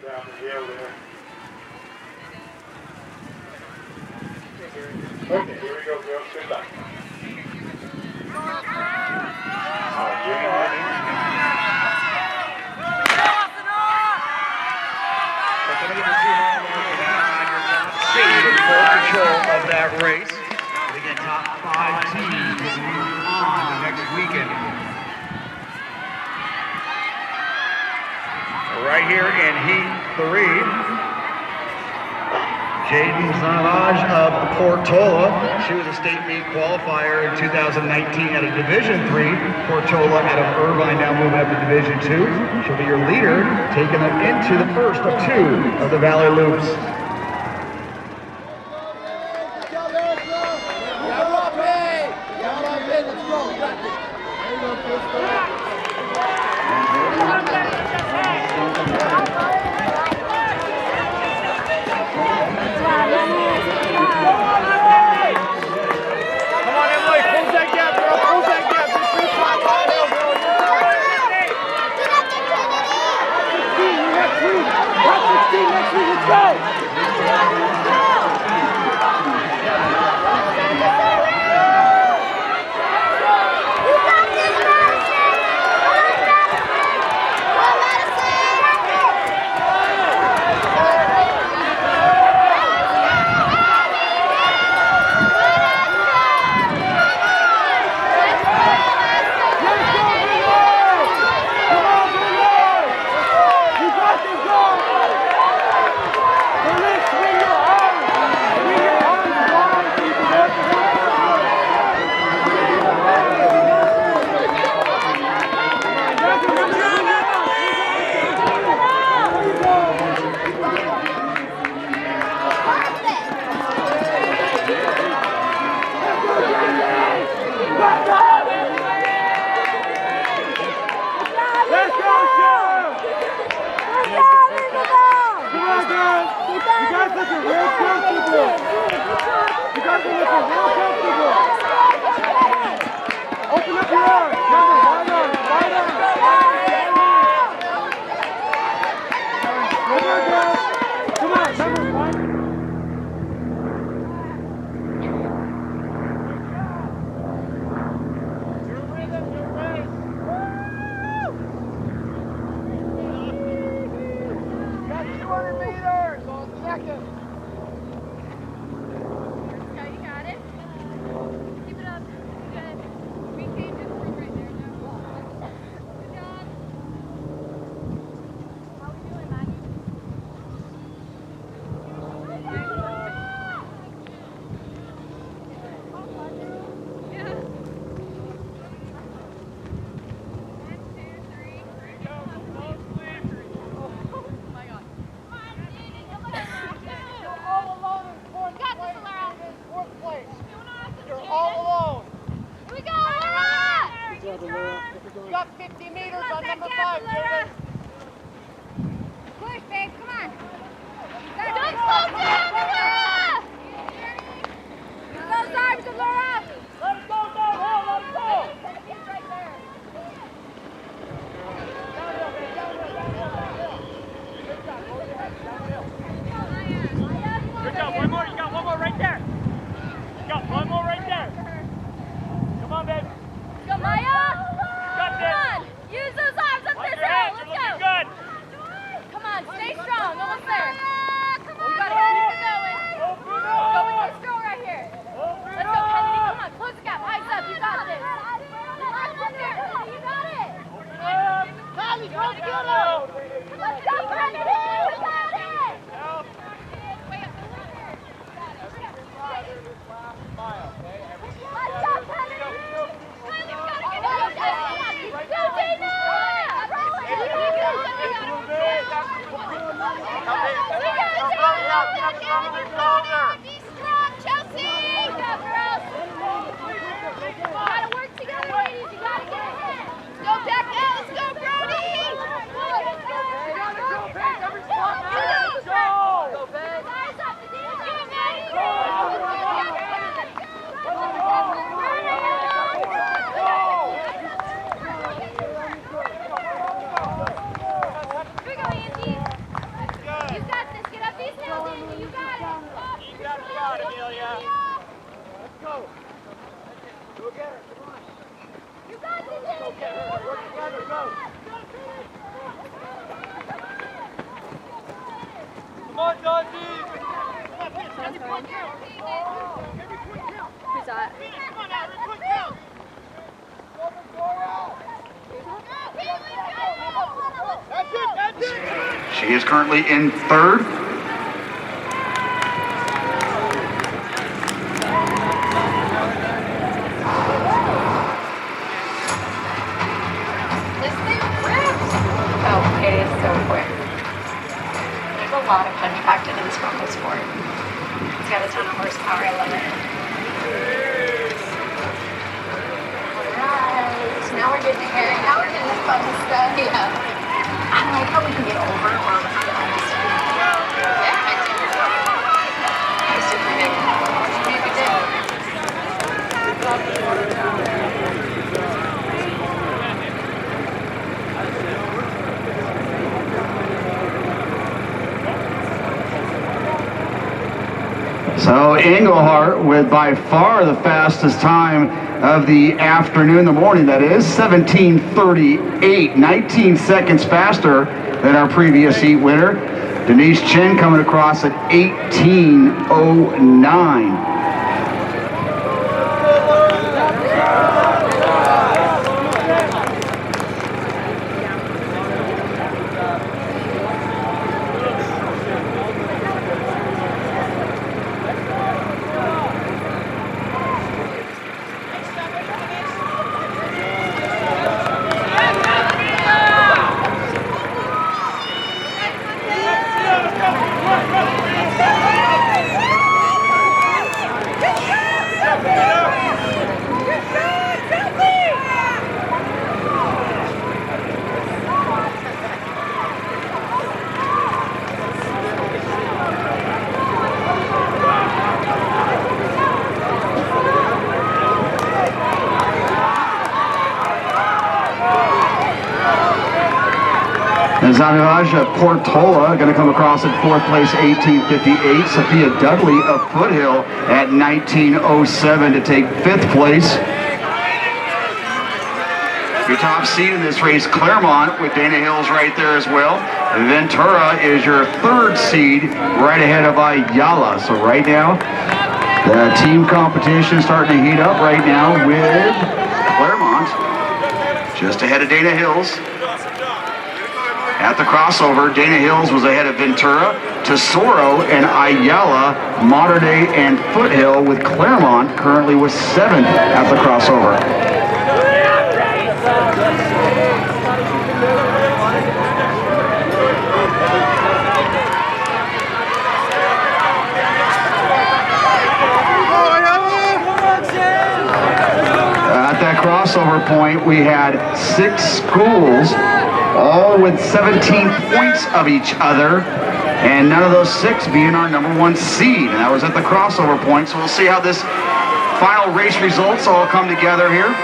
down the hill there. Okay, here we go, girls. Sit back. Seed in full control of that race. Again, top 5 teams will move on to the next weekend. Right here in Heat 3, Jaden Zanage of Portola. She was a state meet qualifier in 2019 at a Division III. Portola out of Irvine, now moving up to Division II. She'll be your leader, taking them into the first of 2 of the Valley Loops. Who's that? She is currently in third. Oh, it is so quick. There's a lot of punch packed into this rumble sport. It's got a ton of horsepower. I love it. Alright, now we're getting here. Now we're getting the fun stuff. Yeah. I like how we can get over or the fast. Yeah, I do. That was super big. Maybe we did. So Engelhart with by far the fastest time of the afternoon, the morning that is, 17:38, 19 seconds faster than our previous heat winner. Denise Chen coming across at 18:09. Zanaja Portola going to come across at fourth place, 18:58. Sophia Dudley of Foothill at 19:07 to take fifth place. Your top seed in this race, Claremont, with Dana Hills right there as well. Ventura is your third seed, right ahead of Ayala. So right now, the team competition is starting to heat up right now with Claremont just ahead of Dana Hills. At the crossover, Dana Hills was ahead of Ventura, Tesoro, and Ayala, Mater Dei, and Foothill, with Claremont currently with seventh at the crossover. At that crossover point, we had 6 schools, all with 17 points of each other, and none of those 6 being our number 1 seed. And that was at the crossover point, so we'll see how this final race results all come together here.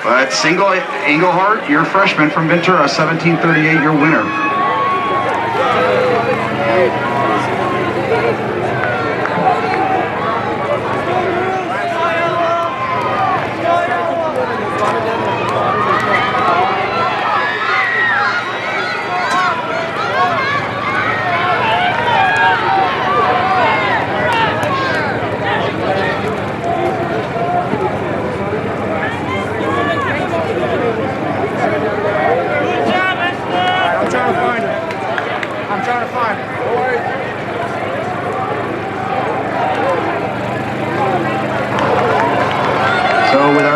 But Engelhart, your freshman from Ventura, 17:38, your winner.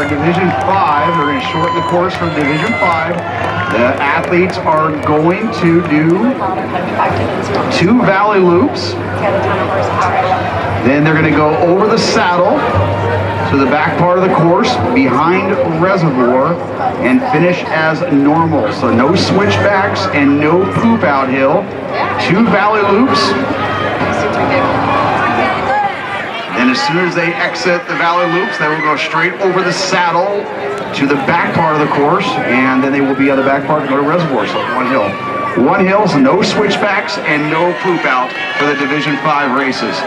Division 5, they're going to shorten the course from Division 5. The athletes are going to do 2 valley loops. Then they're going to go over the saddle to the back part of the course behind Reservoir and finish as normal. So no switchbacks and no poop out hill. 2 valley loops. And as soon as they exit the valley loops, they will go straight over the saddle to the back part of the course, and then they will be on the back part to go to Reservoir, so 1 hill. 1 hill, so no switchbacks and no poop out for the Division 5 races.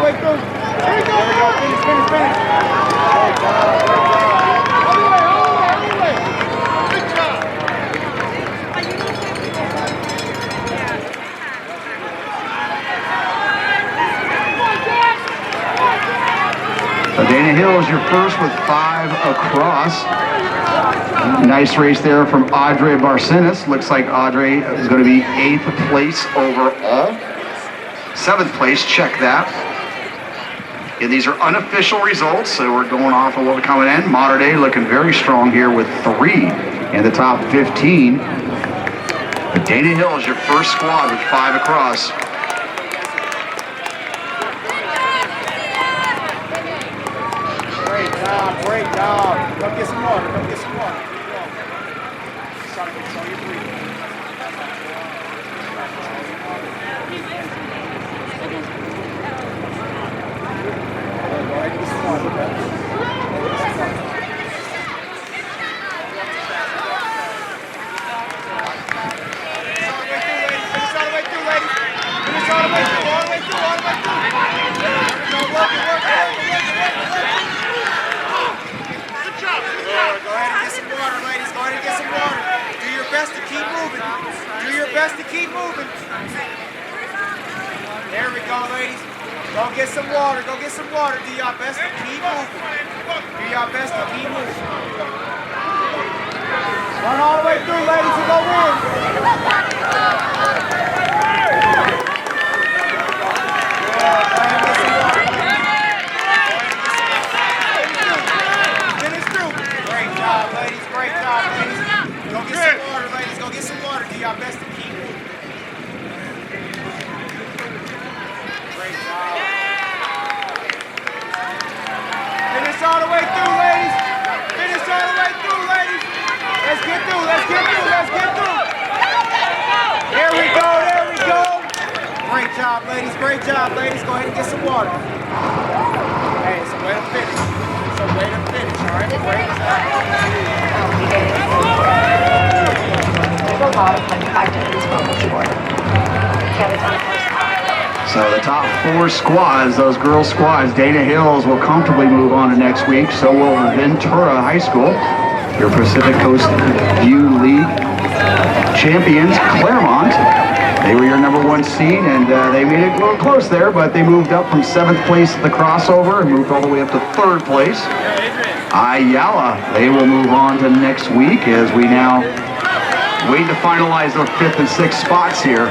way through. There we go. Finish. Great job. Good job. So Dana Hill is your first with 5 across. Nice race there from Audrey Barcenas. Looks like Audrey is going to be 8th place overall. 7th place, check that. And these are unofficial results, so we're going off of what we're coming in. Mater Dei looking very strong here with 3 in the top 15. But Dana Hill is your first squad with 5 across. Great job. Go get some water. Show your breathing. Go ahead and get some water, brother. Finish all the way through, ladies. Finish all the way through. Go ahead and get some water, ladies. Go ahead and get some water. Do your best to keep moving. There we go, ladies. Go get some water. Do your best to keep moving. Run all the way through, ladies, and go in. Go get some water. Do your best to keep moving. Great job. Finish all the way through, ladies. Let's get through. There we go. Great job, ladies. Go ahead and get some water. Hey, it's a way to finish. All right? Great job. There's a lot of fun factors in sport. So the top 4 squads, those girls squads, Dana Hills will comfortably move on to next week. So will Ventura High School. Your Pacific Coast View League champions, Claremont. They were your number 1 seed, and they made it a little close there, but they moved up from 7th place at the crossover and moved all the way up to 3rd place. Ayala, they will move on to next week as we now wait to finalize their 5th and 6th spots here.